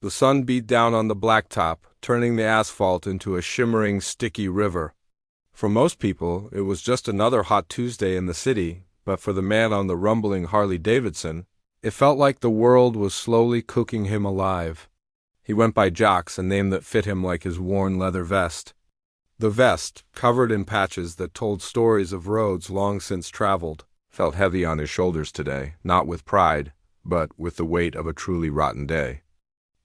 The sun beat down on the blacktop, turning the asphalt into a shimmering, sticky river. For most people, it was just another hot Tuesday in the city, but for the man on the rumbling Harley-Davidson, it felt like the world was slowly cooking him alive. He went by jocks, a name that fit him like his worn leather vest. The vest, covered in patches that told stories of roads long since traveled, felt heavy on his shoulders today, not with pride, but with the weight of a truly rotten day.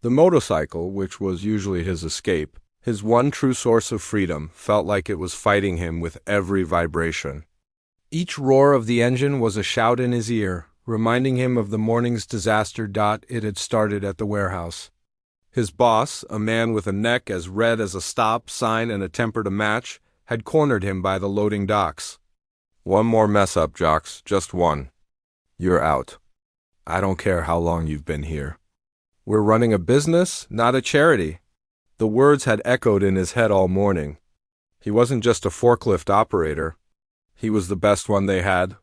The motorcycle, which was usually his escape, his one true source of freedom, felt like it was fighting him with every vibration. Each roar of the engine was a shout in his ear, reminding him of the morning's disaster. It had started at the warehouse. His boss, a man with a neck as red as a stop sign and a temper to match, had cornered him by the loading docks. "One more mess up, Jocks, just one. You're out. I don't care how long you've been here. We're running a business, not a charity." The words had echoed in his head all morning. He wasn't just a forklift operator. He was the best one they had.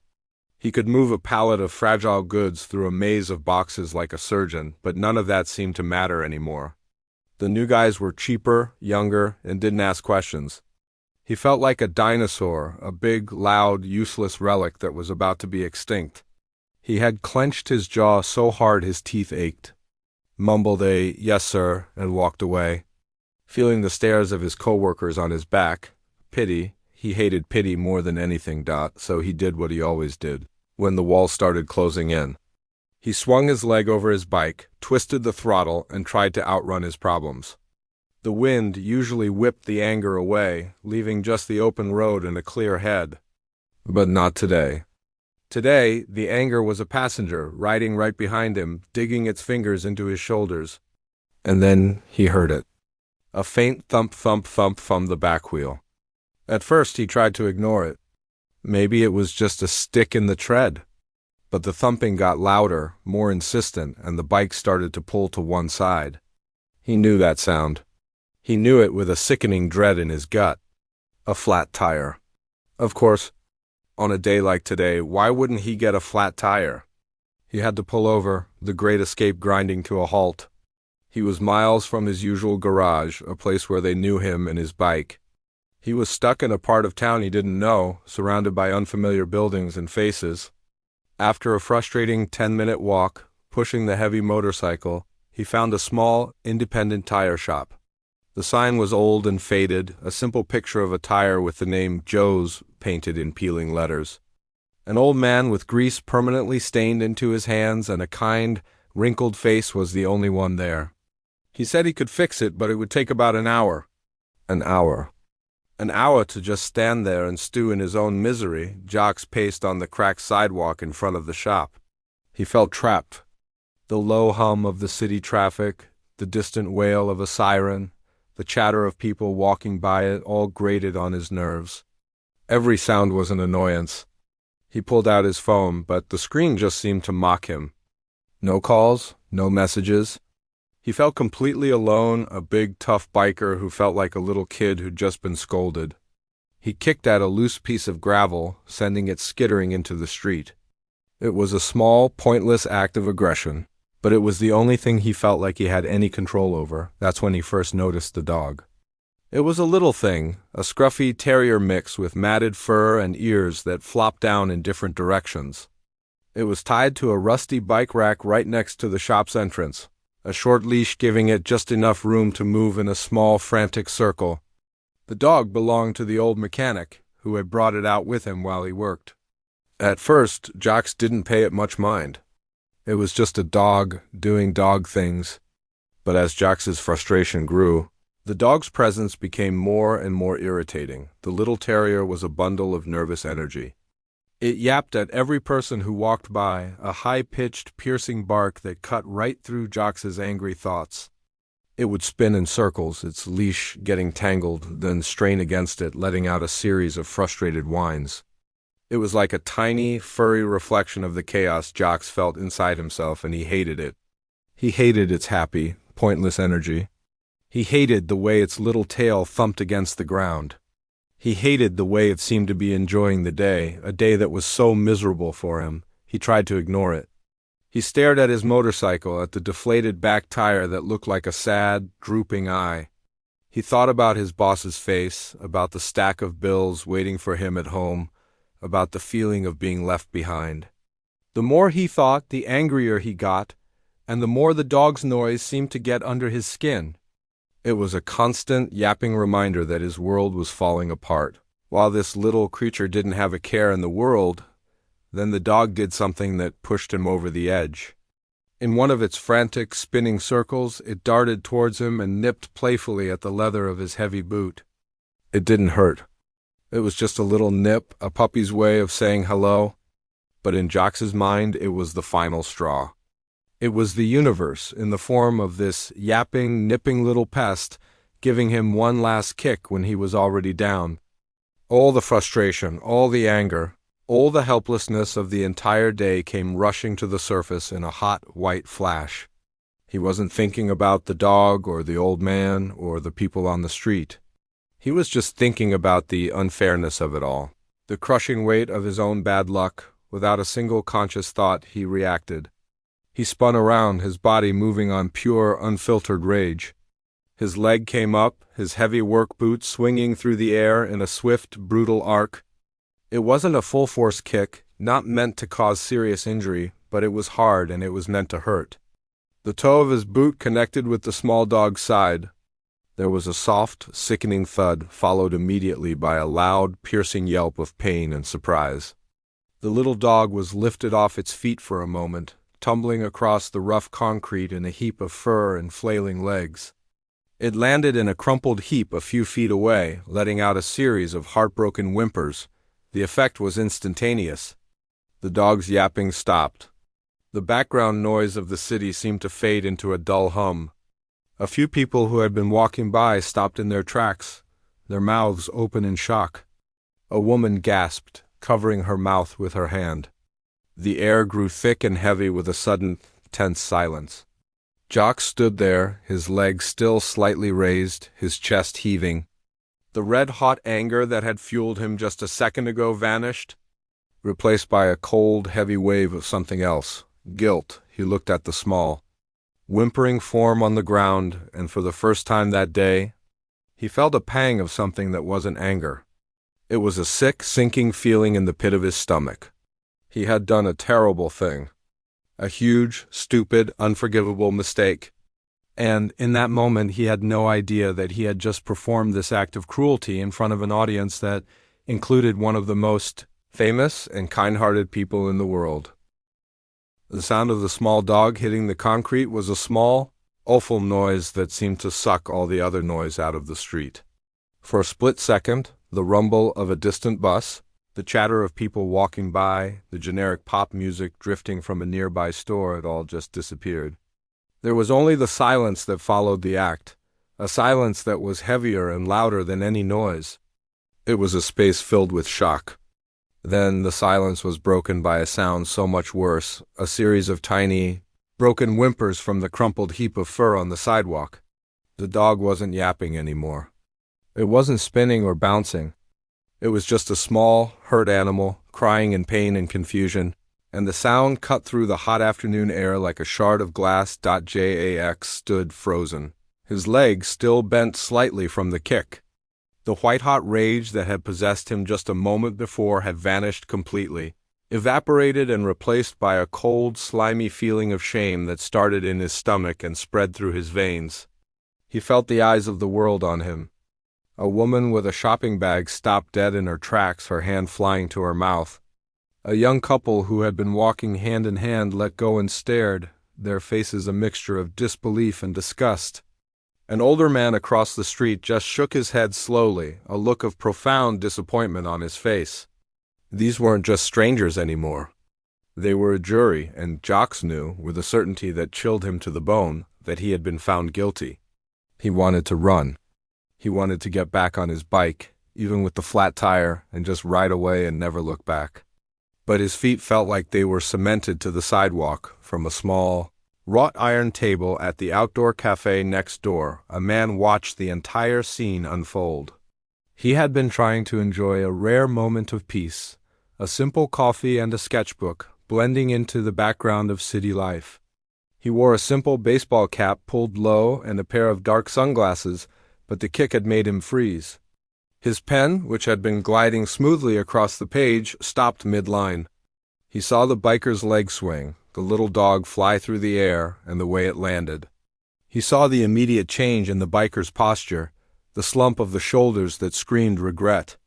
He could move a pallet of fragile goods through a maze of boxes like a surgeon, but none of that seemed to matter anymore. The new guys were cheaper, younger, and didn't ask questions. He felt like a dinosaur, a big, loud, useless relic that was about to be extinct. He had clenched his jaw so hard his teeth ached, mumbled a "yes, sir," and walked away. Feeling the stares of his coworkers on his back, pity, he hated pity more than anything. So he did what he always did, when the wall started closing in. He swung his leg over his bike, twisted the throttle, and tried to outrun his problems. The wind usually whipped the anger away, leaving just the open road and a clear head. But not today. Today, the anger was a passenger, riding right behind him, digging its fingers into his shoulders. And then he heard it. A faint thump-thump-thump from the back wheel. At first he tried to ignore it. Maybe it was just a stick in the tread. But the thumping got louder, more insistent, and the bike started to pull to one side. He knew that sound. He knew it with a sickening dread in his gut. A flat tire. Of course, on a day like today, why wouldn't he get a flat tire? He had to pull over, the Great Escape grinding to a halt. He was miles from his usual garage, a place where they knew him and his bike. He was stuck in a part of town he didn't know, surrounded by unfamiliar buildings and faces. After a frustrating 10-minute walk, pushing the heavy motorcycle, he found a small, independent tire shop. The sign was old and faded, a simple picture of a tire with the name Joe's painted in peeling letters. An old man with grease permanently stained into his hands and a kind, wrinkled face was the only one there. He said he could fix it, but it would take about an hour. An hour. An hour to just stand there and stew in his own misery. Jocks paced on the cracked sidewalk in front of the shop. He felt trapped. The low hum of the city traffic, the distant wail of a siren, the chatter of people walking by it all grated on his nerves. Every sound was an annoyance. He pulled out his phone, but the screen just seemed to mock him. No calls, no messages. He felt completely alone, a big, tough biker who felt like a little kid who'd just been scolded. He kicked at a loose piece of gravel, sending it skittering into the street. It was a small, pointless act of aggression, but it was the only thing he felt like he had any control over. That's when he first noticed the dog. It was a little thing, a scruffy terrier mix with matted fur and ears that flopped down in different directions. It was tied to a rusty bike rack right next to the shop's entrance, a short leash giving it just enough room to move in a small, frantic circle. The dog belonged to the old mechanic, who had brought it out with him while he worked. At first, Jocks didn't pay it much mind. It was just a dog doing dog things. But as Jocks's frustration grew, the dog's presence became more and more irritating. The little terrier was a bundle of nervous energy. It yapped at every person who walked by, a high-pitched, piercing bark that cut right through Jocks's angry thoughts. It would spin in circles, its leash getting tangled, then strain against it, letting out a series of frustrated whines. It was like a tiny, furry reflection of the chaos Jocks felt inside himself, and he hated it. He hated its happy, pointless energy. He hated the way its little tail thumped against the ground. He hated the way it seemed to be enjoying the day, a day that was so miserable for him. He tried to ignore it. He stared at his motorcycle, at the deflated back tire that looked like a sad, drooping eye. He thought about his boss's face, about the stack of bills waiting for him at home, about the feeling of being left behind. The more he thought, the angrier he got, and the more the dog's noise seemed to get under his skin. It was a constant, yapping reminder that his world was falling apart. While this little creature didn't have a care in the world, then the dog did something that pushed him over the edge. In one of its frantic, spinning circles, it darted towards him and nipped playfully at the leather of his heavy boot. It didn't hurt. It was just a little nip, a puppy's way of saying hello. But in Jox's mind, it was the final straw. It was the universe, in the form of this yapping, nipping little pest, giving him one last kick when he was already down. All the frustration, all the anger, all the helplessness of the entire day came rushing to the surface in a hot, white flash. He wasn't thinking about the dog or the old man or the people on the street. He was just thinking about the unfairness of it all, the crushing weight of his own bad luck. Without a single conscious thought, he reacted. He spun around, his body moving on pure, unfiltered rage. His leg came up, his heavy work boot swinging through the air in a swift, brutal arc. It wasn't a full-force kick, not meant to cause serious injury, but it was hard and it was meant to hurt. The toe of his boot connected with the small dog's side. There was a soft, sickening thud, followed immediately by a loud, piercing yelp of pain and surprise. The little dog was lifted off its feet for a moment, tumbling across the rough concrete in a heap of fur and flailing legs. It landed in a crumpled heap a few feet away, letting out a series of heartbroken whimpers. The effect was instantaneous. The dog's yapping stopped. The background noise of the city seemed to fade into a dull hum. A few people who had been walking by stopped in their tracks, their mouths open in shock. A woman gasped, covering her mouth with her hand. The air grew thick and heavy with a sudden, tense silence. Jock stood there, his legs still slightly raised, his chest heaving. The red-hot anger that had fueled him just a second ago vanished, replaced by a cold, heavy wave of something else. Guilt. He looked at the small, whimpering form on the ground, and for the first time that day, he felt a pang of something that wasn't anger. It was a sick, sinking feeling in the pit of his stomach. He had done a terrible thing. A huge, stupid, unforgivable mistake. And in that moment, he had no idea that he had just performed this act of cruelty in front of an audience that included one of the most famous and kind-hearted people in the world. The sound of the small dog hitting the concrete was a small, awful noise that seemed to suck all the other noise out of the street. For a split second, the rumble of a distant bus, the chatter of people walking by, the generic pop music drifting from a nearby store, it all just disappeared. There was only the silence that followed the act, a silence that was heavier and louder than any noise. It was a space filled with shock. Then the silence was broken by a sound so much worse, a series of tiny, broken whimpers from the crumpled heap of fur on the sidewalk. The dog wasn't yapping anymore. It wasn't spinning or bouncing. It was just a small, hurt animal, crying in pain and confusion, and the sound cut through the hot afternoon air like a shard of glass. Jax stood frozen, his legs still bent slightly from the kick. The white-hot rage that had possessed him just a moment before had vanished completely, evaporated and replaced by a cold, slimy feeling of shame that started in his stomach and spread through his veins. He felt the eyes of the world on him. A woman with a shopping bag stopped dead in her tracks, her hand flying to her mouth. A young couple who had been walking hand in hand let go and stared, their faces a mixture of disbelief and disgust. An older man across the street just shook his head slowly, a look of profound disappointment on his face. These weren't just strangers anymore. They were a jury, and Jox knew, with a certainty that chilled him to the bone, that he had been found guilty. He wanted to run. He wanted to get back on his bike, even with the flat tire, and just ride away and never look back. But his feet felt like they were cemented to the sidewalk. From a small, wrought iron table at the outdoor cafe next door, a man watched the entire scene unfold. He had been trying to enjoy a rare moment of peace, a simple coffee and a sketchbook, blending into the background of city life. He wore a simple baseball cap pulled low and a pair of dark sunglasses, but the kick had made him freeze. His pen, which had been gliding smoothly across the page, stopped mid-line. He saw the biker's leg swing, the little dog fly through the air, and the way it landed. He saw the immediate change in the biker's posture, the slump of the shoulders that screamed regret.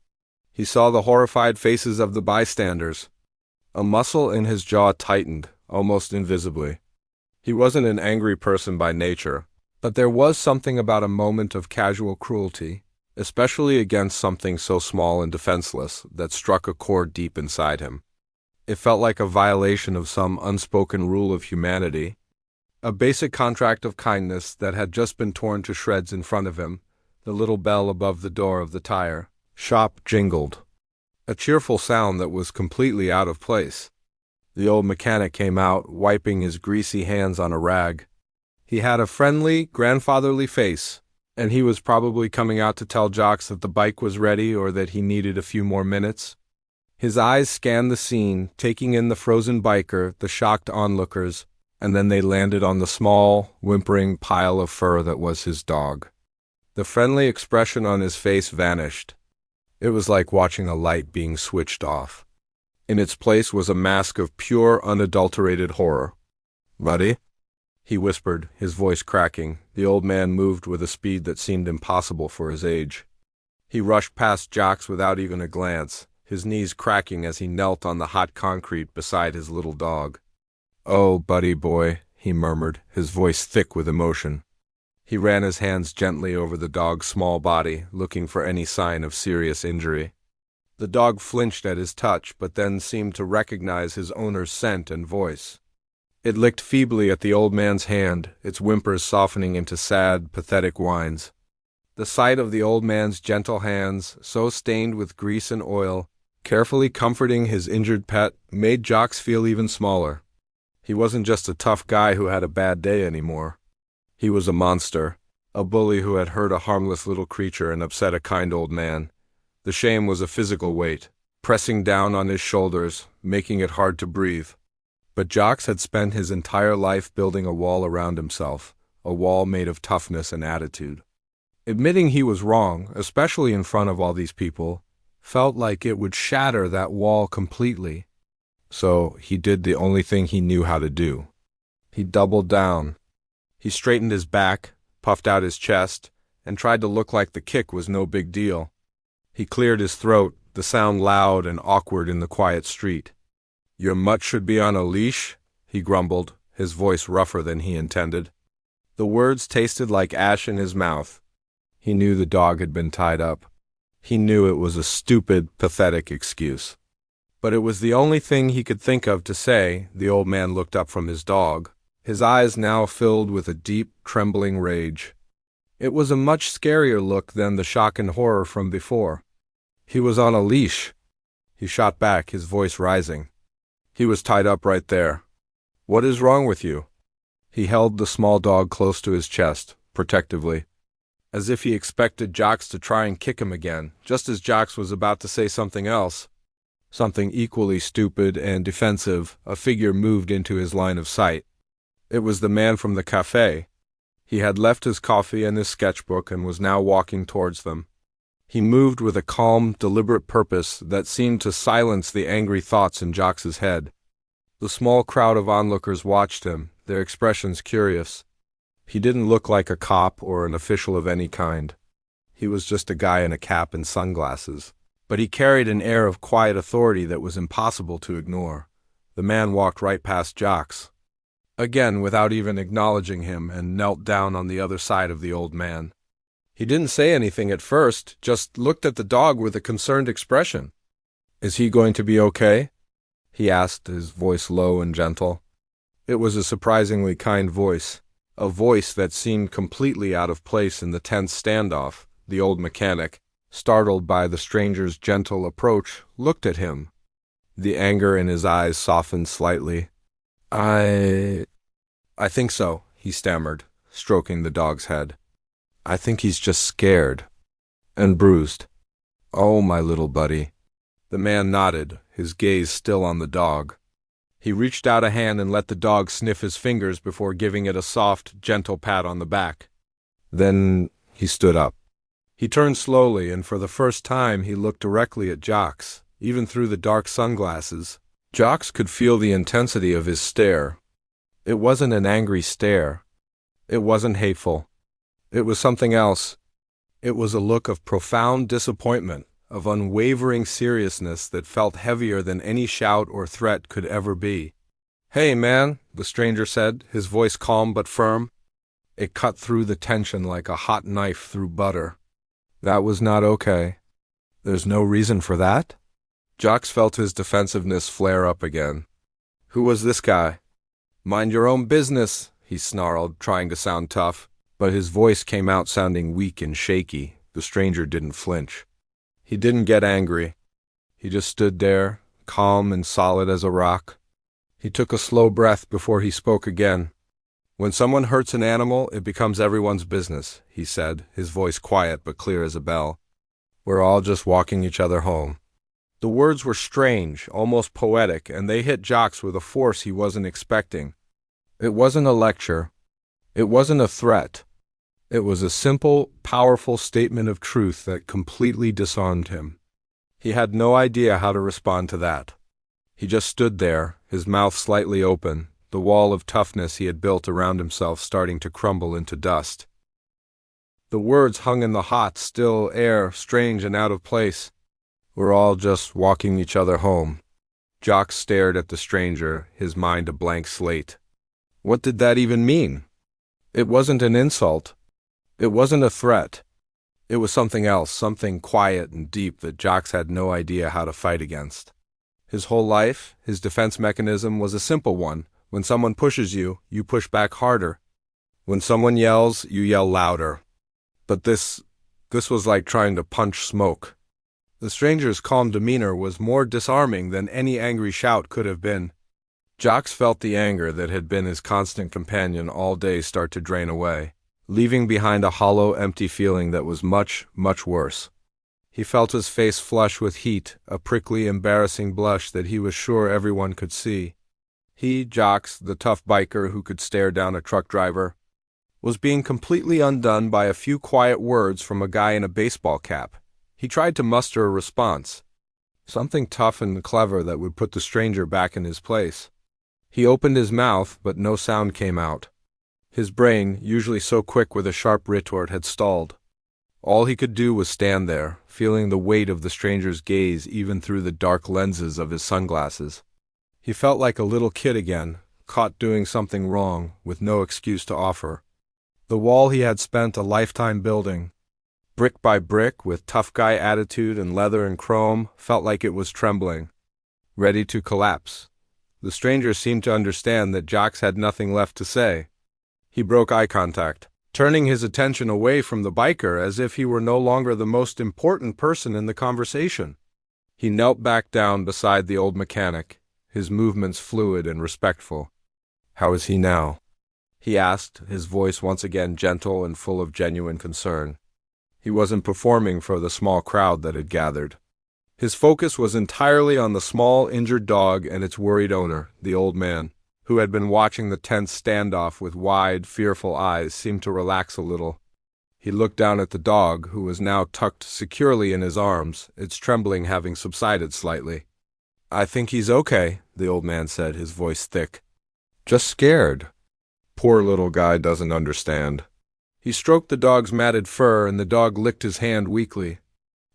He saw the horrified faces of the bystanders. A muscle in his jaw tightened, almost invisibly. He wasn't an angry person by nature, but there was something about a moment of casual cruelty, especially against something so small and defenseless, that struck a chord deep inside him. It felt like a violation of some unspoken rule of humanity, a basic contract of kindness that had just been torn to shreds in front of him. The little bell above the door of the tire shop jingled, a cheerful sound that was completely out of place. The old mechanic came out, wiping his greasy hands on a rag. He had a friendly, grandfatherly face, and he was probably coming out to tell Jocks that the bike was ready or that he needed a few more minutes. His eyes scanned the scene, taking in the frozen biker, the shocked onlookers, and then they landed on the small, whimpering pile of fur that was his dog. The friendly expression on his face vanished. It was like watching a light being switched off. In its place was a mask of pure, unadulterated horror. "Buddy?" he whispered, his voice cracking. The old man moved with a speed that seemed impossible for his age. He rushed past Jocks without even a glance, his knees cracking as he knelt on the hot concrete beside his little dog. "Oh, buddy boy," he murmured, his voice thick with emotion. He ran his hands gently over the dog's small body, looking for any sign of serious injury. The dog flinched at his touch, but then seemed to recognize his owner's scent and voice. It licked feebly at the old man's hand, its whimpers softening into sad, pathetic whines. The sight of the old man's gentle hands, so stained with grease and oil, carefully comforting his injured pet, made Jocks feel even smaller. He wasn't just a tough guy who had a bad day anymore. He was a monster, a bully who had hurt a harmless little creature and upset a kind old man. The shame was a physical weight, pressing down on his shoulders, making it hard to breathe. But Jocks had spent his entire life building a wall around himself, a wall made of toughness and attitude. Admitting he was wrong, especially in front of all these people, felt like it would shatter that wall completely. So he did the only thing he knew how to do. He doubled down. He straightened his back, puffed out his chest, and tried to look like the kick was no big deal. He cleared his throat, the sound loud and awkward in the quiet street. "Your mutt should be on a leash," he grumbled, his voice rougher than he intended. The words tasted like ash in his mouth. He knew the dog had been tied up. He knew it was a stupid, pathetic excuse. But it was the only thing he could think of to say. The old man looked up from his dog, his eyes now filled with a deep, trembling rage. It was a much scarier look than the shock and horror from before. "He was on a leash." He shot back, his voice rising. "He was tied up right there. What is wrong with you?" He held the small dog close to his chest, protectively, as if he expected Jocks to try and kick him again, just as Jocks was about to say something else. Something equally stupid and defensive, a figure moved into his line of sight. It was the man from the cafe. He had left his coffee and his sketchbook and was now walking towards them. He moved with a calm, deliberate purpose that seemed to silence the angry thoughts in Jocks's head. The small crowd of onlookers watched him, their expressions curious. He didn't look like a cop or an official of any kind. He was just a guy in a cap and sunglasses. But he carried an air of quiet authority that was impossible to ignore. The man walked right past Jocks, again without even acknowledging him, and knelt down on the other side of the old man. He didn't say anything at first, just looked at the dog with a concerned expression. "Is he going to be okay?" he asked, his voice low and gentle. It was a surprisingly kind voice, a voice that seemed completely out of place in the tense standoff. The old mechanic, startled by the stranger's gentle approach, looked at him. The anger in his eyes softened slightly. I think so," he stammered, stroking the dog's head. "I think he's just scared. And bruised." "Oh, my little buddy." The man nodded, his gaze still on the dog. He reached out a hand and let the dog sniff his fingers before giving it a soft, gentle pat on the back. Then he stood up. He turned slowly, and for the first time he looked directly at Jocks, even through the dark sunglasses. Jocks could feel the intensity of his stare. It wasn't an angry stare. It wasn't hateful. It was something else. It was a look of profound disappointment, of unwavering seriousness that felt heavier than any shout or threat could ever be. "Hey, man," the stranger said, his voice calm but firm. It cut through the tension like a hot knife through butter. "That was not okay." "There's no reason for that?" Jocks felt his defensiveness flare up again. "Who was this guy?" "Mind your own business," he snarled, trying to sound tough, but his voice came out sounding weak and shaky. The stranger didn't flinch. He didn't get angry. He just stood there, calm and solid as a rock. He took a slow breath before he spoke again. "When someone hurts an animal, it becomes everyone's business," he said, his voice quiet but clear as a bell. "We're all just walking each other home." The words were strange, almost poetic, and they hit Jocks with a force he wasn't expecting. It wasn't a lecture. It wasn't a threat. It was a simple, powerful statement of truth that completely disarmed him. He had no idea how to respond to that. He just stood there, his mouth slightly open, the wall of toughness he had built around himself starting to crumble into dust. The words hung in the hot, still air, strange and out of place. "We're all just walking each other home." Jocks stared at the stranger, his mind a blank slate. What did that even mean? It wasn't an insult. It wasn't a threat. It was something else, something quiet and deep that Jocks had no idea how to fight against. His whole life, his defense mechanism was a simple one. When someone pushes you, you push back harder. When someone yells, you yell louder. But this was like trying to punch smoke. The stranger's calm demeanor was more disarming than any angry shout could have been. Jocks felt the anger that had been his constant companion all day start to drain away, leaving behind a hollow, empty feeling that was much, much worse. He felt his face flush with heat, a prickly, embarrassing blush that he was sure everyone could see. He, Jocks, the tough biker who could stare down a truck driver, was being completely undone by a few quiet words from a guy in a baseball cap. He tried to muster a response, something tough and clever that would put the stranger back in his place. He opened his mouth, but no sound came out. His brain, usually so quick with a sharp retort, had stalled. All he could do was stand there, feeling the weight of the stranger's gaze even through the dark lenses of his sunglasses. He felt like a little kid again, caught doing something wrong, with no excuse to offer. The wall he had spent a lifetime building, brick by brick, with tough guy attitude and leather and chrome, felt like it was trembling, ready to collapse. The stranger seemed to understand that Jocks had nothing left to say. He broke eye contact, turning his attention away from the biker as if he were no longer the most important person in the conversation. He knelt back down beside the old mechanic, his movements fluid and respectful. "How is he now?" he asked, his voice once again gentle and full of genuine concern. He wasn't performing for the small crowd that had gathered. His focus was entirely on the small, injured dog and its worried owner, the old man, who had been watching the tense standoff with wide, fearful eyes, seemed to relax a little. He looked down at the dog, who was now tucked securely in his arms, its trembling having subsided slightly. "I think he's okay," the old man said, his voice thick. "Just scared. Poor little guy doesn't understand." He stroked the dog's matted fur, and the dog licked his hand weakly.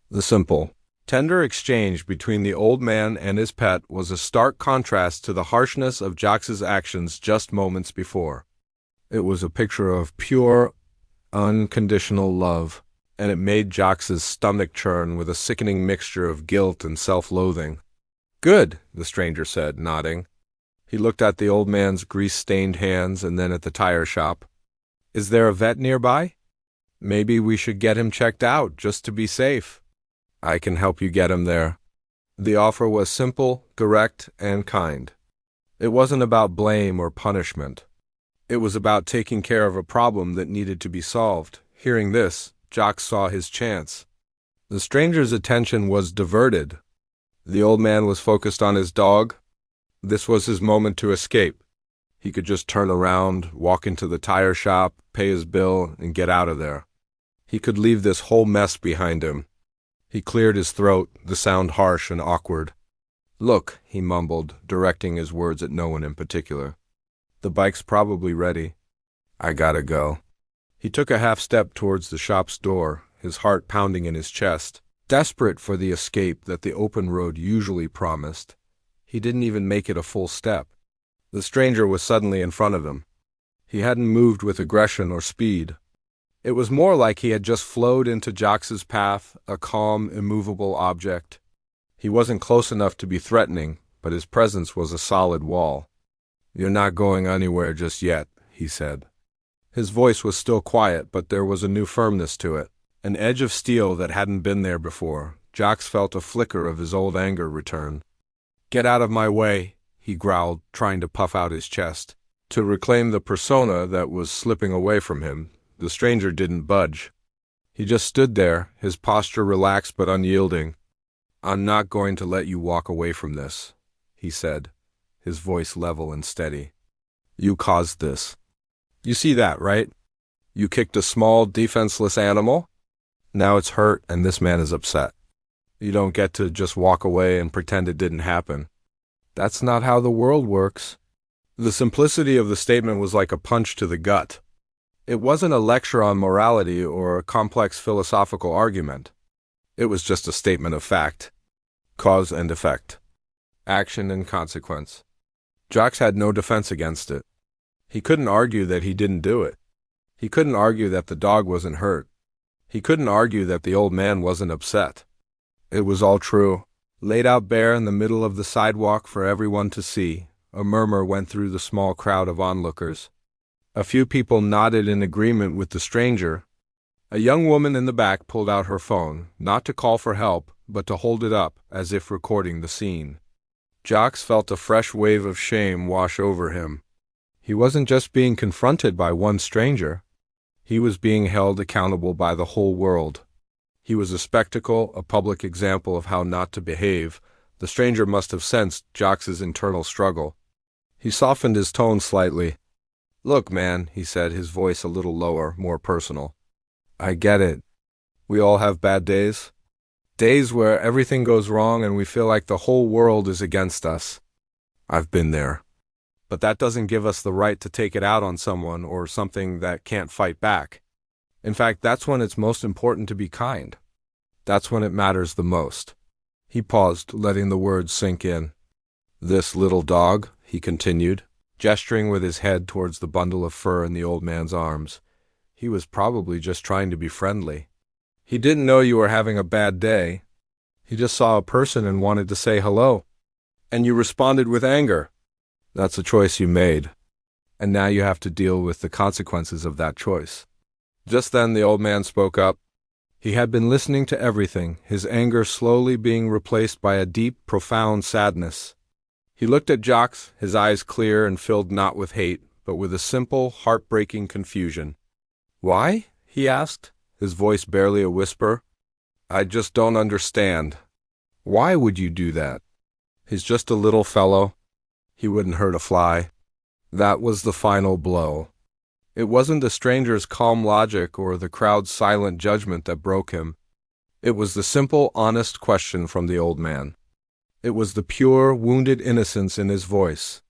The simple, tender exchange between the old man and his pet was a stark contrast to the harshness of Jocks's actions just moments before. It was a picture of pure, unconditional love, and it made Jocks's stomach churn with a sickening mixture of guilt and self-loathing. "Good," the stranger said, nodding. He looked at the old man's grease-stained hands and then at the tire shop. "Is there a vet nearby? Maybe we should get him checked out, just to be safe." "I can help you get him there." The offer was simple, direct, and kind. It wasn't about blame or punishment. It was about taking care of a problem that needed to be solved. Hearing this, Jocks saw his chance. The stranger's attention was diverted. The old man was focused on his dog. This was his moment to escape. He could just turn around, walk into the tire shop, pay his bill, and get out of there. He could leave this whole mess behind him. He cleared his throat, the sound harsh and awkward. "Look," he mumbled, directing his words at no one in particular. "The bike's probably ready. I gotta go." He took a half step towards the shop's door, his heart pounding in his chest, desperate for the escape that the open road usually promised. He didn't even make it a full step. The stranger was suddenly in front of him. He hadn't moved with aggression or speed. It was more like he had just flowed into Jox's path, a calm, immovable object. He wasn't close enough to be threatening, but his presence was a solid wall. "You're not going anywhere just yet," he said. His voice was still quiet, but there was a new firmness to it, an edge of steel that hadn't been there before. Jox felt a flicker of his old anger return. "Get out of my way," he growled, trying to puff out his chest. To reclaim the persona that was slipping away from him, the stranger didn't budge. He just stood there, his posture relaxed but unyielding. "I'm not going to let you walk away from this," he said, his voice level and steady. "You caused this. You see that, right? You kicked a small, defenseless animal. Now it's hurt and this man is upset. You don't get to just walk away and pretend it didn't happen. That's not how the world works." The simplicity of the statement was like a punch to the gut. It wasn't a lecture on morality or a complex philosophical argument. It was just a statement of fact. Cause and effect. Action and consequence. Jox had no defense against it. He couldn't argue that he didn't do it. He couldn't argue that the dog wasn't hurt. He couldn't argue that the old man wasn't upset. It was all true. Laid out bare in the middle of the sidewalk for everyone to see, a murmur went through the small crowd of onlookers. A few people nodded in agreement with the stranger. A young woman in the back pulled out her phone, not to call for help, but to hold it up, as if recording the scene. Jox felt a fresh wave of shame wash over him. He wasn't just being confronted by one stranger. He was being held accountable by the whole world. He was a spectacle, a public example of how not to behave. The stranger must have sensed Jox's internal struggle. He softened his tone slightly. "Look, man," he said, his voice a little lower, more personal. "I get it. We all have bad days. Days where everything goes wrong and we feel like the whole world is against us. I've been there. But that doesn't give us the right to take it out on someone or something that can't fight back. In fact, that's when it's most important to be kind. That's when it matters the most." He paused, letting the words sink in. "This little dog," he continued, gesturing with his head towards the bundle of fur in the old man's arms. He was probably just trying to be friendly. "He didn't know you were having a bad day. He just saw a person and wanted to say hello. And you responded with anger. That's a choice you made. And now you have to deal with the consequences of that choice." Just then the old man spoke up. He had been listening to everything, his anger slowly being replaced by a deep, profound sadness. He looked at Jox, his eyes clear and filled not with hate, but with a simple, heartbreaking confusion. "Why?" he asked, his voice barely a whisper. "I just don't understand. Why would you do that? He's just a little fellow. He wouldn't hurt a fly." That was the final blow. It wasn't the stranger's calm logic or the crowd's silent judgment that broke him. It was the simple, honest question from the old man. It was the pure, wounded innocence in his voice.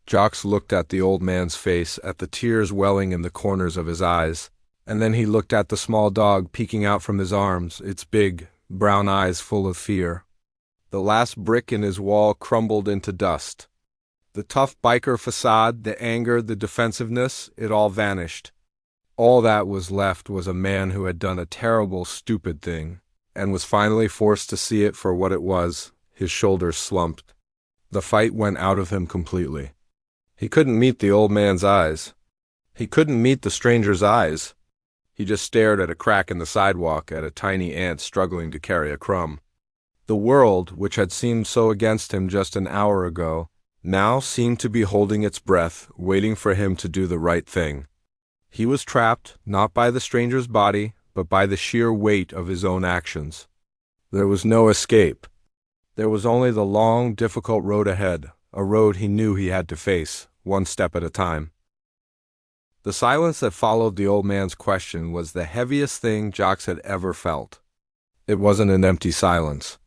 Jox looked at the old man's face, at the tears welling in the corners of his eyes, and then he looked at the small dog peeking out from his arms, its big, brown eyes full of fear. The last brick in his wall crumbled into dust. The tough biker facade, the anger, the defensiveness, it all vanished. All that was left was a man who had done a terrible, stupid thing, and was finally forced to see it for what it was. His shoulders slumped. The fight went out of him completely. He couldn't meet the old man's eyes. He couldn't meet the stranger's eyes. He just stared at a crack in the sidewalk, at a tiny ant struggling to carry a crumb. The world, which had seemed so against him just an hour ago, now seemed to be holding its breath, waiting for him to do the right thing. He was trapped, not by the stranger's body, but by the sheer weight of his own actions. There was no escape. There was only the long, difficult road ahead, a road he knew he had to face, one step at a time. The silence that followed the old man's question was the heaviest thing Jacques had ever felt. It wasn't an empty silence.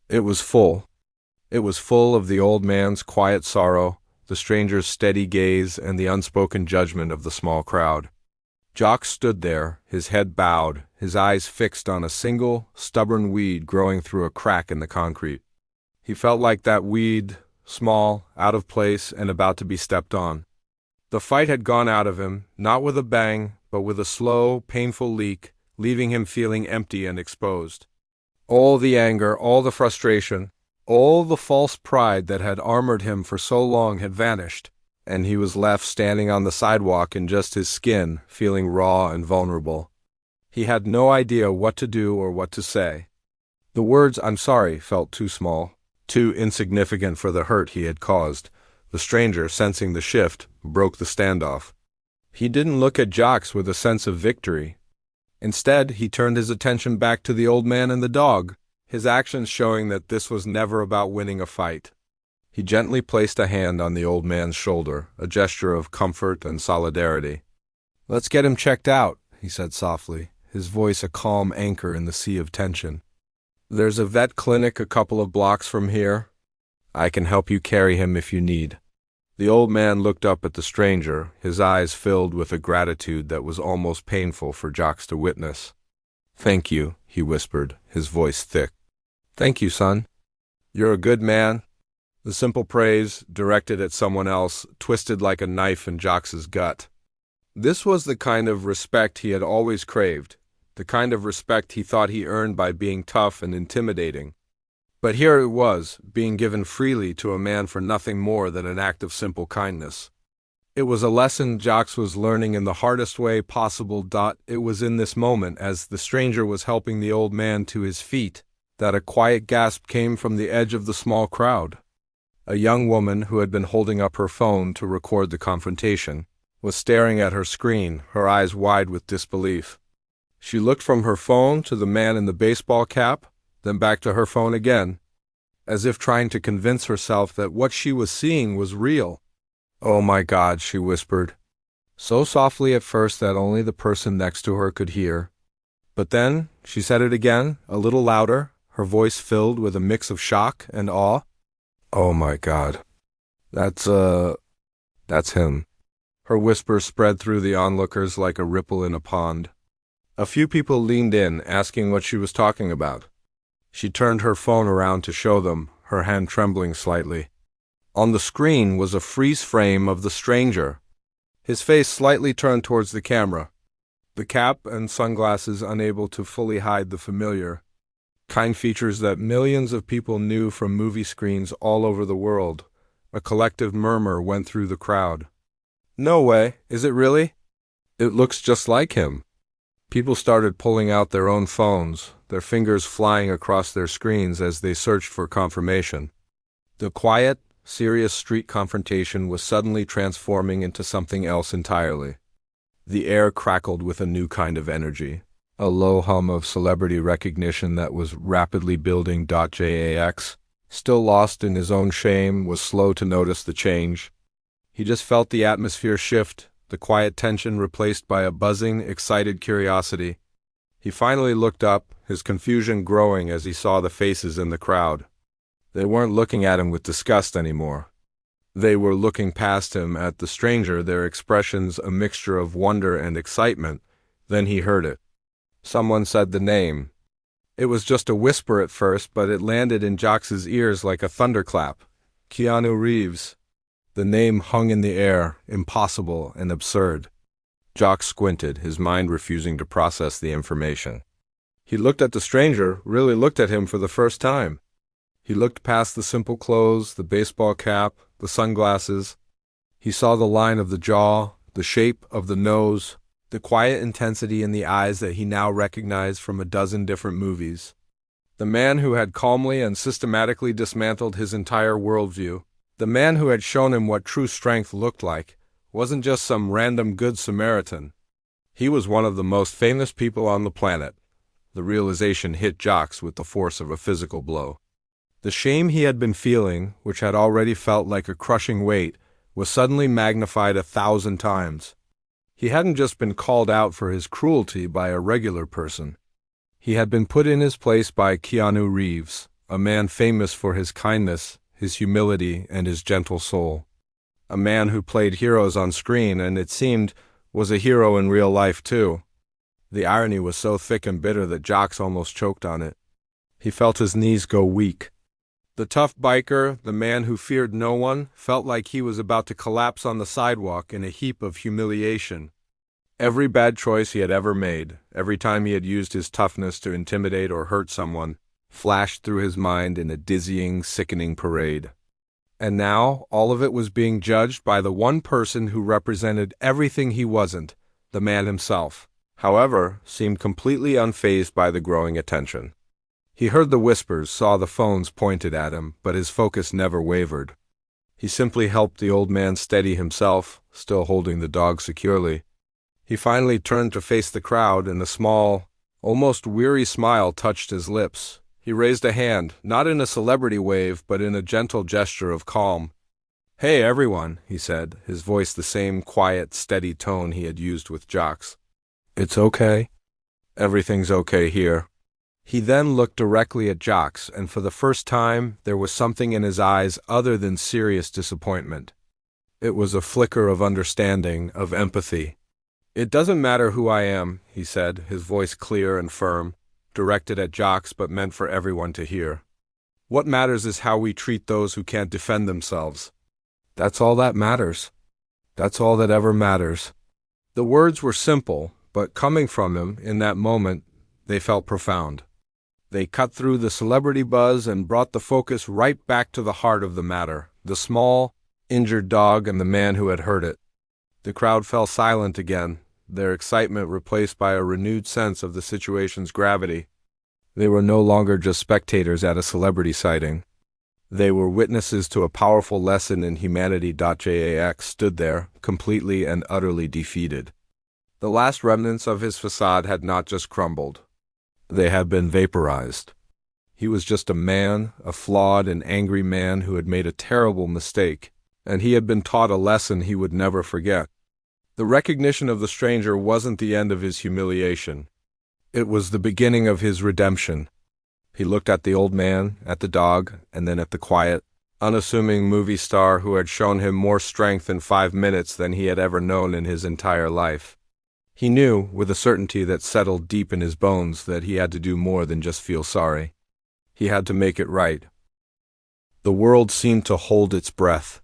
It was full. It was full of the old man's quiet sorrow, the stranger's steady gaze, and the unspoken judgment of the small crowd. Jacques stood there, his head bowed, his eyes fixed on a single, stubborn weed growing through a crack in the concrete. He felt like that weed, small, out of place, and about to be stepped on. The fight had gone out of him, not with a bang, but with a slow, painful leak, leaving him feeling empty and exposed. All the anger, all the frustration, all the false pride that had armored him for so long had vanished, and he was left standing on the sidewalk in just his skin, feeling raw and vulnerable. He had no idea what to do or what to say. The words "I'm sorry" felt too small, too insignificant for the hurt he had caused. The stranger, sensing the shift, broke the standoff. He didn't look at Jacques with a sense of victory. Instead, he turned his attention back to the old man and the dog, his actions showing that this was never about winning a fight. He gently placed a hand on the old man's shoulder, a gesture of comfort and solidarity. "Let's get him checked out," he said softly, his voice a calm anchor in the sea of tension. "There's a vet clinic a couple of blocks from here. I can help you carry him if you need." The old man looked up at the stranger, his eyes filled with a gratitude that was almost painful for Jacques to witness. "Thank you," he whispered, his voice thick. "Thank you, son. You're a good man." The simple praise, directed at someone else, twisted like a knife in Jacques' gut. This was the kind of respect he had always craved, the kind of respect he thought he earned by being tough and intimidating. But here it was, being given freely to a man for nothing more than an act of simple kindness. It was a lesson Jacques was learning in the hardest way possible. It was in this moment, as the stranger was helping the old man to his feet, that a quiet gasp came from the edge of the small crowd. A young woman who had been holding up her phone to record the confrontation was staring at her screen, her eyes wide with disbelief. She looked from her phone to the man in the baseball cap, then back to her phone again, as if trying to convince herself that what she was seeing was real. "Oh my God," she whispered, so softly at first that only the person next to her could hear. But then she said it again, a little louder, her voice filled with a mix of shock and awe. "Oh my God. That's him." Her whisper spread through the onlookers like a ripple in a pond. A few people leaned in, asking what she was talking about. She turned her phone around to show them, her hand trembling slightly. On the screen was a freeze frame of the stranger, his face slightly turned towards the camera, the cap and sunglasses unable to fully hide the familiar, kind features that millions of people knew from movie screens all over the world. A collective murmur went through the crowd. "No way, is it really? It looks just like him." People started pulling out their own phones, their fingers flying across their screens as they searched for confirmation. The quiet, serious street confrontation was suddenly transforming into something else entirely. The air crackled with a new kind of energy, a low hum of celebrity recognition that was rapidly building. Jax, still lost in his own shame, was slow to notice the change. He just felt the atmosphere shift, the quiet tension replaced by a buzzing, excited curiosity. He finally looked up, his confusion growing as he saw the faces in the crowd. They weren't looking at him with disgust anymore. They were looking past him at the stranger, their expressions a mixture of wonder and excitement. Then he heard it. Someone said the name. It was just a whisper at first, but it landed in Jacques' ears like a thunderclap. Keanu Reeves. The name hung in the air, impossible and absurd. Jacques squinted, his mind refusing to process the information. He looked at the stranger, really looked at him for the first time. He looked past the simple clothes, the baseball cap, the sunglasses. He saw the line of the jaw, the shape of the nose, the quiet intensity in the eyes that he now recognized from a dozen different movies. The man who had calmly and systematically dismantled his entire worldview, the man who had shown him what true strength looked like, wasn't just some random good Samaritan. He was one of the most famous people on the planet. The realization hit Jacques with the force of a physical blow. The shame he had been feeling, which had already felt like a crushing weight, was suddenly magnified 1,000 times. He hadn't just been called out for his cruelty by a regular person. He had been put in his place by Keanu Reeves, a man famous for his kindness, his humility, and his gentle soul. A man who played heroes on screen and, it seemed, was a hero in real life too. The irony was so thick and bitter that Jocks almost choked on it. He felt his knees go weak. The tough biker, the man who feared no one, felt like he was about to collapse on the sidewalk in a heap of humiliation. Every bad choice he had ever made, every time he had used his toughness to intimidate or hurt someone, flashed through his mind in a dizzying, sickening parade. And now, all of it was being judged by the one person who represented everything he wasn't, the man himself. However, seemed completely unfazed by the growing attention. He heard the whispers, saw the phones pointed at him, but his focus never wavered. He simply helped the old man steady himself, still holding the dog securely. He finally turned to face the crowd, and a small, almost weary smile touched his lips. He raised a hand, not in a celebrity wave, but in a gentle gesture of calm. "Hey, everyone," he said, his voice the same quiet, steady tone he had used with Jocks. "It's okay. Everything's okay here." He then looked directly at Jocks, and for the first time there was something in his eyes other than serious disappointment. It was a flicker of understanding, of empathy. "It doesn't matter who I am," he said, his voice clear and firm, directed at Jocks but meant for everyone to hear. "What matters is how we treat those who can't defend themselves. That's all that matters. That's all that ever matters." The words were simple, but coming from him, in that moment, they felt profound. They cut through the celebrity buzz and brought the focus right back to the heart of the matter, the small, injured dog and the man who had hurt it. The crowd fell silent again, their excitement replaced by a renewed sense of the situation's gravity. They were no longer just spectators at a celebrity sighting. They were witnesses to a powerful lesson in humanity. Jax stood there, completely and utterly defeated. The last remnants of his facade had not just crumbled. They had been vaporized. He was just a man, a flawed and angry man who had made a terrible mistake, and he had been taught a lesson he would never forget. The recognition of the stranger wasn't the end of his humiliation. It was the beginning of his redemption. He looked at the old man, at the dog, and then at the quiet, unassuming movie star who had shown him more strength in 5 minutes than he had ever known in his entire life. He knew, with a certainty that settled deep in his bones, that he had to do more than just feel sorry. He had to make it right. The world seemed to hold its breath.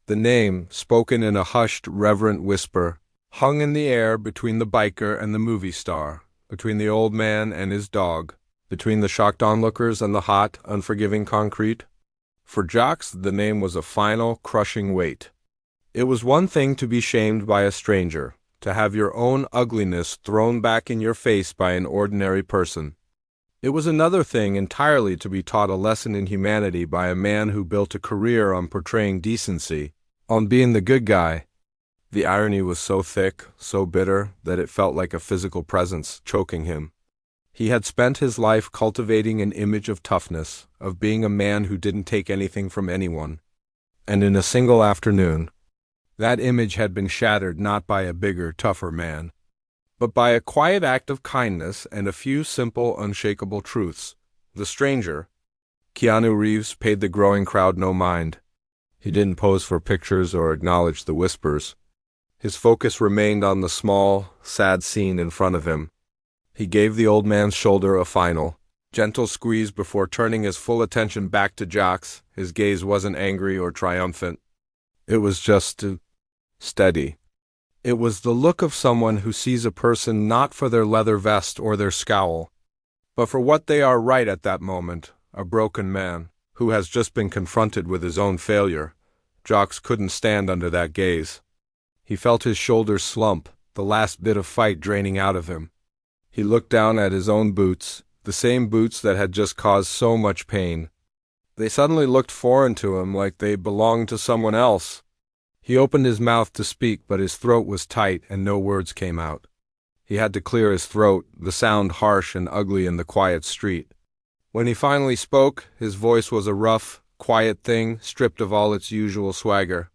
The name, spoken in a hushed, reverent whisper, hung in the air between the biker and the movie star, between the old man and his dog, between the shocked onlookers and the hot, unforgiving concrete. For Jocks, the name was a final, crushing weight. It was one thing to be shamed by a stranger, to have your own ugliness thrown back in your face by an ordinary person. It was another thing entirely to be taught a lesson in humanity by a man who built a career on portraying decency, on being the good guy. The irony was so thick, so bitter, that it felt like a physical presence choking him. He had spent his life cultivating an image of toughness, of being a man who didn't take anything from anyone. And in a single afternoon, that image had been shattered not by a bigger, tougher man, but by a quiet act of kindness and a few simple, unshakable truths. The stranger, Keanu Reeves, paid the growing crowd no mind. He didn't pose for pictures or acknowledge the whispers. His focus remained on the small, sad scene in front of him. He gave the old man's shoulder a final, gentle squeeze before turning his full attention back to Jocks. His gaze wasn't angry or triumphant. It was just steady. It was the look of someone who sees a person not for their leather vest or their scowl, but for what they are right at that moment, a broken man who has just been confronted with his own failure. Jocks couldn't stand under that gaze. He felt his shoulders slump, the last bit of fight draining out of him. He looked down at his own boots, the same boots that had just caused so much pain. They suddenly looked foreign to him, like they belonged to someone else. He opened his mouth to speak, but his throat was tight and no words came out. He had to clear his throat, the sound harsh and ugly in the quiet street. When he finally spoke, his voice was a rough, quiet thing, stripped of all its usual swagger.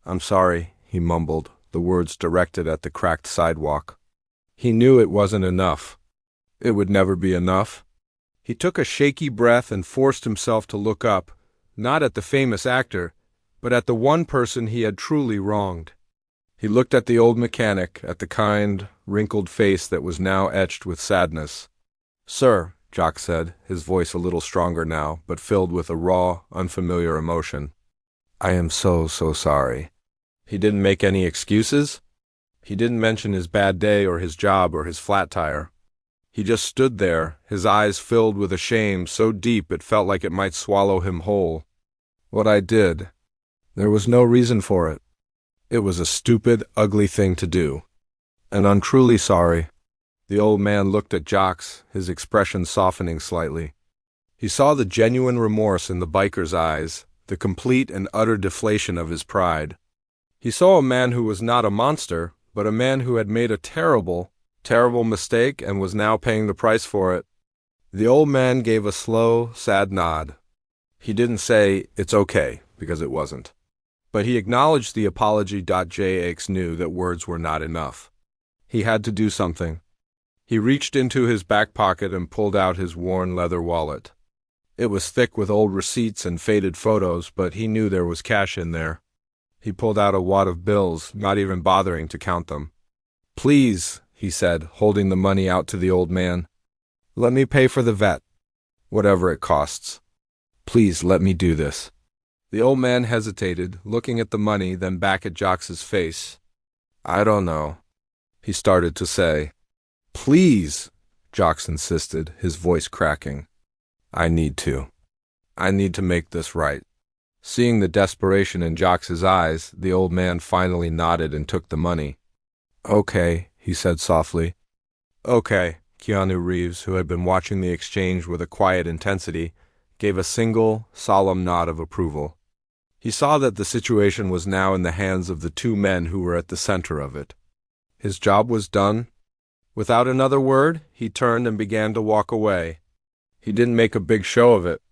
"I'm sorry," he mumbled, the words directed at the cracked sidewalk. He knew it wasn't enough. It would never be enough. He took a shaky breath and forced himself to look up, not at the famous actor, but at the one person he had truly wronged. He looked at the old mechanic, at the kind, wrinkled face that was now etched with sadness. "Sir," Jock said, his voice a little stronger now, but filled with a raw, unfamiliar emotion. "I am so sorry." He didn't make any excuses. He didn't mention his bad day or his job or his flat tire. He just stood there, his eyes filled with a shame so deep it felt like it might swallow him whole. "What I did, there was no reason for it. It was a stupid, ugly thing to do. And I'm truly sorry." The old man looked at Jocks, his expression softening slightly. He saw the genuine remorse in the biker's eyes, the complete and utter deflation of his pride. He saw a man who was not a monster, but a man who had made a terrible mistake and was now paying the price for it. The old man gave a slow, sad nod. He didn't say, "It's okay," because it wasn't. But he acknowledged the apology. Jx knew that words were not enough. He had to do something. He reached into his back pocket and pulled out his worn leather wallet. It was thick with old receipts and faded photos, but he knew there was cash in there. He pulled out a wad of bills, not even bothering to count them. "Please," he said, holding the money out to the old man. "Let me pay for the vet. Whatever it costs. Please let me do this." The old man hesitated, looking at the money, then back at Jocks's face. "I don't know," he started to say. "Please," Jocks insisted, his voice cracking. "I need to. I need to make this right." Seeing the desperation in Jocks's eyes, the old man finally nodded and took the money. "Okay," he said softly. "Okay." Keanu Reeves, who had been watching the exchange with a quiet intensity, gave a single, solemn nod of approval. He saw that the situation was now in the hands of the two men who were at the center of it. His job was done. Without another word, he turned and began to walk away. He didn't make a big show of it.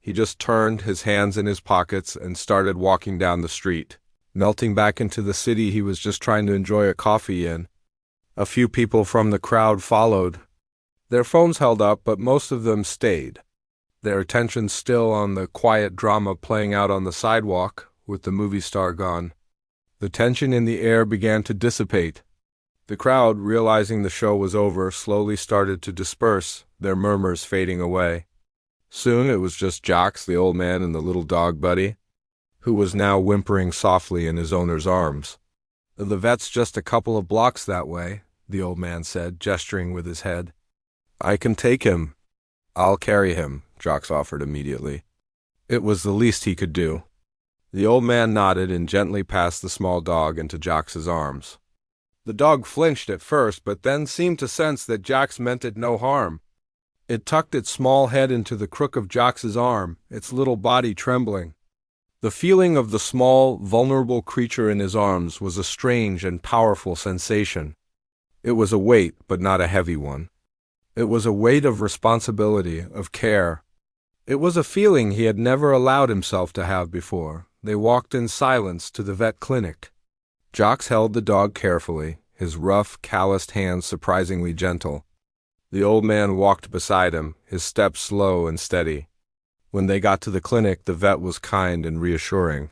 He just turned, his hands in his pockets, and started walking down the street, melting back into the city he was just trying to enjoy a coffee in. A few people from the crowd followed. Their phones held up, but most of them stayed, their attention still on the quiet drama playing out on the sidewalk, with the movie star gone. The tension in the air began to dissipate. The crowd, realizing the show was over, slowly started to disperse, their murmurs fading away. Soon it was just Jocks, the old man, and the little dog Buddy, who was now whimpering softly in his owner's arms. "The vet's just a couple of blocks that way," the old man said, gesturing with his head. "I can take him." "I'll carry him," Jocks offered immediately. It was the least he could do. The old man nodded and gently passed the small dog into Jocks's arms. The dog flinched at first, but then seemed to sense that Jocks meant it no harm. It tucked its small head into the crook of Jocks's arm, its little body trembling. The feeling of the small, vulnerable creature in his arms was a strange and powerful sensation. It was a weight, but not a heavy one. It was a weight of responsibility, of care. It was a feeling he had never allowed himself to have before. They walked in silence to the vet clinic. Jocks held the dog carefully, his rough, calloused hands surprisingly gentle. The old man walked beside him, his steps slow and steady. When they got to the clinic, the vet was kind and reassuring.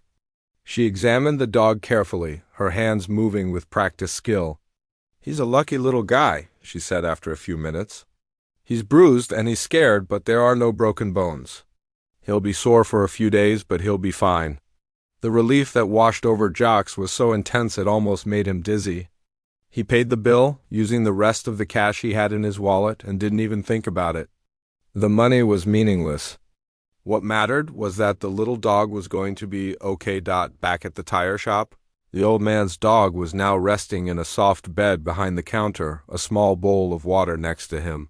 She examined the dog carefully, her hands moving with practiced skill. "He's a lucky little guy," she said after a few minutes. "He's bruised and he's scared, but there are no broken bones. He'll be sore for a few days, but he'll be fine." The relief that washed over Jocks was so intense it almost made him dizzy. He paid the bill, using the rest of the cash he had in his wallet, and didn't even think about it. The money was meaningless. What mattered was that the little dog was going to be okay. Back at the tire shop, the old man's dog was now resting in a soft bed behind the counter, a small bowl of water next to him.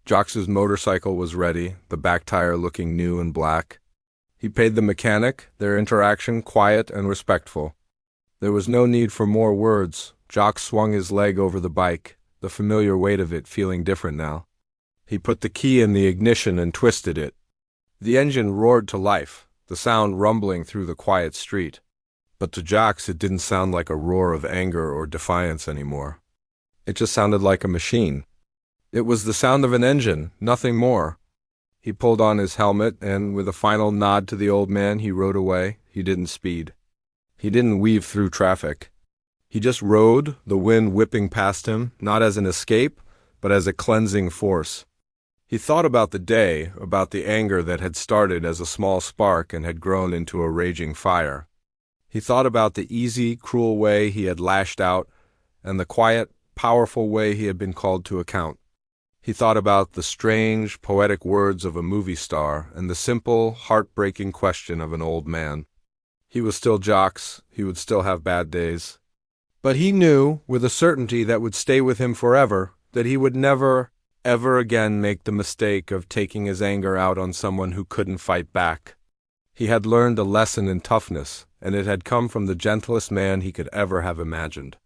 Jocks's motorcycle was ready, the back tire looking new and black. He paid the mechanic, their interaction quiet and respectful. There was no need for more words. Jocks swung his leg over the bike, the familiar weight of it feeling different now. He put the key in the ignition and twisted it. The engine roared to life, the sound rumbling through the quiet street. But to Jacques, it didn't sound like a roar of anger or defiance anymore. It just sounded like a machine. It was the sound of an engine, nothing more. He pulled on his helmet, and with a final nod to the old man, he rode away. He didn't speed. He didn't weave through traffic. He just rode, the wind whipping past him, not as an escape, but as a cleansing force. He thought about the day, about the anger that had started as a small spark and had grown into a raging fire. He thought about the easy, cruel way he had lashed out, and the quiet, powerful way he had been called to account. He thought about the strange, poetic words of a movie star and the simple, heartbreaking question of an old man. He was still Jacques. He would still have bad days. But he knew, with a certainty that would stay with him forever, that he would never, ever again make the mistake of taking his anger out on someone who couldn't fight back. He had learned a lesson in toughness, and it had come from the gentlest man he could ever have imagined.